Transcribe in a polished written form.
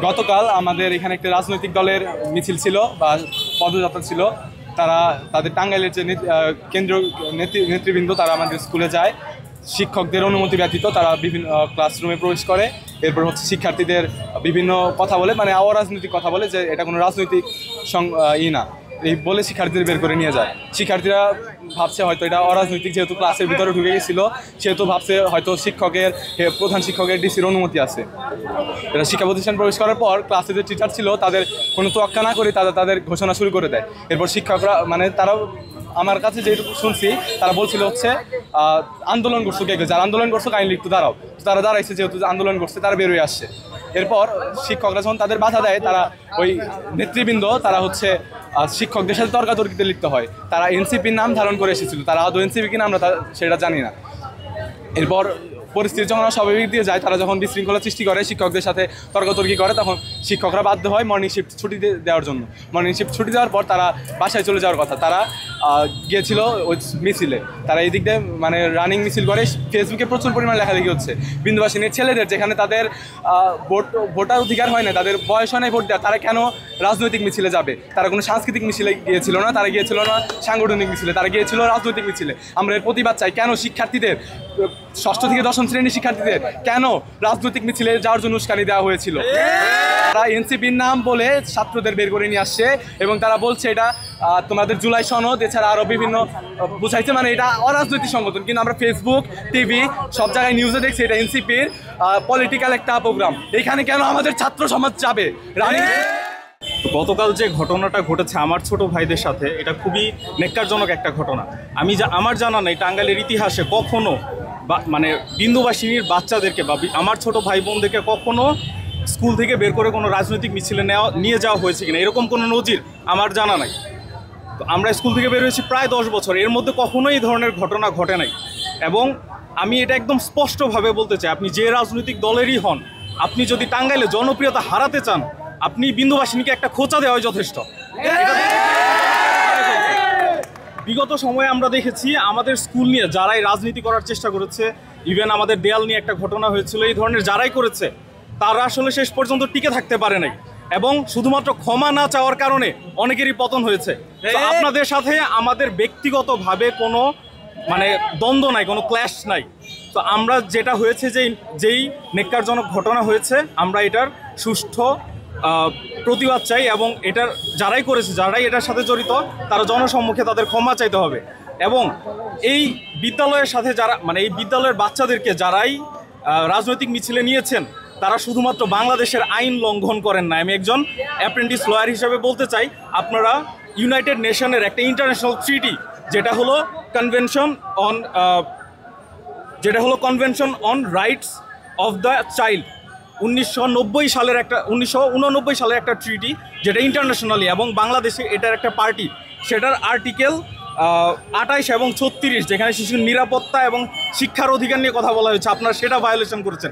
গতকাল আমাদের এখানে একটা রাজনৈতিক দলের মিছিল ছিল বা পদযাত্রা ছিল। তারা তাদের টাঙ্গাইলের যে কেন্দ্রীয় নেতৃবৃন্দ তারা আমাদের স্কুলে যায়, শিক্ষকদের অনুমতি ব্যতীত তারা বিভিন্ন ক্লাসরুমে প্রবেশ করে। এরপর হচ্ছে শিক্ষার্থীদের বিভিন্ন কথা বলে, মানে অরাজনৈতিক কথা বলে, যে এটা কোনো রাজনৈতিক না এই বলে শিক্ষার্থীদের বের করে নিয়ে যায়। শিক্ষার্থীরা ভাবছে হয়তো এটা অরাজনৈতিক, যেহেতু ক্লাসের ভিতরে ঢুকে গেছিলো সেহেতু ভাবছে হয়তো প্রধান শিক্ষকের ডিসির অনুমতি আছে। এরা শিক্ষা প্রতিষ্ঠান প্রবেশ করার পর ক্লাসে যে টিচার ছিল তাদের কোনো তোয়াক্কা না করে তাদের ঘোষণা শুরু করে দেয়। এরপর শিক্ষকরা মানে তারা আমার কাছে যেটুকু শুনছি তারা বলছিল হচ্ছে আন্দোলন করছো কে, যারা আন্দোলন করছো কাইন্ডলি একটু দাঁড়াও। তারা দাঁড়াইছে, যেহেতু আন্দোলন করছে তারা বেরোয় আসছে। এরপর শিক্ষকরা যখন তাদের বাধা দেয়, তারা ওই নেতৃবৃন্দ তারা হচ্ছে শিক্ষকদের সাথে তর্কাতর্কিতে লিপ্ত হয়। তারা এনসিপির নাম ধারণ করে এসেছিল, তারা আদৌ এনসিপি কিনা আমরা সেটা জানি না। এরপর পরিস্থিতি যখন স্বাভাবিক দিয়ে যায়, তারা যখন বিশৃঙ্খলা সৃষ্টি করে, শিক্ষকদের সাথে তর্কাতর্কি করে, তখন শিক্ষকরা বাধ্য হয় মর্নিং শিফট ছুটি দেওয়ার জন্য। মর্নিং শিফট ছুটি দেওয়ার পর তারা বাসায় চলে যাওয়ার কথা। তারা গিয়েছিল ওই মিছিলে, তারা এই দিক দিয়ে মানে রানিং মিছিল করে। ফেসবুকে প্রচুর পরিমাণ লেখালেখি হচ্ছে বিন্দুবাসিনীর ছেলেদের, যেখানে তাদের ভোটার অধিকার হয় না, তাদের বয়স হয় না ভোট দেওয়া, তারা কেন রাজনৈতিক মিছিলে যাবে? তারা কোনো সাংস্কৃতিক মিছিলে গিয়েছিল না, তারা গিয়েছিল না সাংগঠনিক মিছিলে, তারা গিয়েছিল রাজনৈতিক মিছিলে। আমরা এর প্রতিবাদ চাই। কেন শিক্ষার্থীদের, ষষ্ঠ থেকে দশম শ্রেণীর শিক্ষার্থীদের কেন রাজনৈতিক মিছিলে যাওয়ার জন্য উস্কানি দেওয়া হয়েছিল? তারা এনসিপির নাম বলে ছাত্রদের বের করে নিয়ে আসছে এবং তারা বলছে এটা তোমাদের জুলাই সনদ, এছাড়া আরও বিভিন্ন বুঝাইছে, মানে এটা অরাজনৈতিক সংগঠন। কিন্তু আমরা ফেসবুক, টিভি সব জায়গায় নিউজে দেখছি এটা এনসিপির পলিটিক্যাল একটা প্রোগ্রাম। এখানে কেন আমাদের ছাত্র সমাজ যাবে? গতকাল যে ঘটনাটা ঘটেছে আমার ছোট ভাইদের সাথে, এটা খুবই নেক্কারজনক একটা ঘটনা। আমার জানা নেই টাঙ্গাইলের ইতিহাসে কখনো মানে বিন্দুবাসিনীর বাচ্চাদেরকে বা আমার ছোট ভাই বোনদেরকে কখনো স্কুল থেকে বের করে কোনো রাজনৈতিক মিছিলে নিয়ে যাওয়া হয়েছে কিনা এরকম কোনো নজির আমার জানা নাই। তো আমরা স্কুল থেকে বের হয়েছি প্রায় 10 বছর, এর মধ্যে কখনোই এই ধরনের ঘটনা ঘটে নাই। এবং আমি এটা একদম স্পষ্টভাবে বলতে চাই, আপনি যে রাজনৈতিক দলেরই হন, আপনি যদি টাঙ্গাইলে জনপ্রিয়তা হারাতে চান, আপনি বিন্দুবাসিনীকে একটা খোঁচা দেওয়াই যথেষ্ট। বিগত সময়ে আমরা দেখেছি আমাদের স্কুল নিয়ে যারাই রাজনীতি করার চেষ্টা করেছে, ইভেন আমাদের দেয়াল নিয়ে একটা ঘটনা হয়েছিল, এই ধরনের যারাই করেছে তারা আসলে শেষ পর্যন্ত টিকে থাকতে পারে নাই এবং শুধুমাত্র ক্ষমা না চাওয়ার কারণে অনেকেরই পতন হয়েছে। আপনাদের সাথে আমাদের ব্যক্তিগতভাবে কোনো মানে দ্বন্দ্ব নাই, কোনো ক্ল্যাশ নাই। তো আমরা যেটা হয়েছে, যেই নেক্কারজনক ঘটনা হয়েছে, আমরা এটার সুষ্ঠু প্রতিবাদ চাই এবং এটার যারাই করেছে, যারাই এটার সাথে জড়িত, তারা জনসম্মুখে তাদের ক্ষমা চাইতে হবে। এবং এই বিদ্যালয়ের সাথে যারা মানে এই বিদ্যালয়ের বাচ্চাদেরকে যারাই রাজনৈতিক মিছিলে নিয়েছেন, তারা শুধুমাত্র বাংলাদেশের আইন লঙ্ঘন করেন না। আমি একজন অ্যাপ্রেন্টিস লয়ার হিসেবে বলতে চাই, আপনারা ইউনাইটেড নেশনের একটা ইন্টারন্যাশনাল ট্রিটি, যেটা হলো convention on rights of the child, 1989 সালের একটা ট্রিটি, যেটা ইন্টারন্যাশনালি এবং বাংলাদেশে এটার একটা পার্টি। সেটার আর্টিকেল 28 এবং 36, যেখানে শিশুর নিরাপত্তা এবং শিক্ষার অধিকার নিয়ে কথা বলা হয়েছে, আপনারা সেটা ভায়োলেশন করেছেন।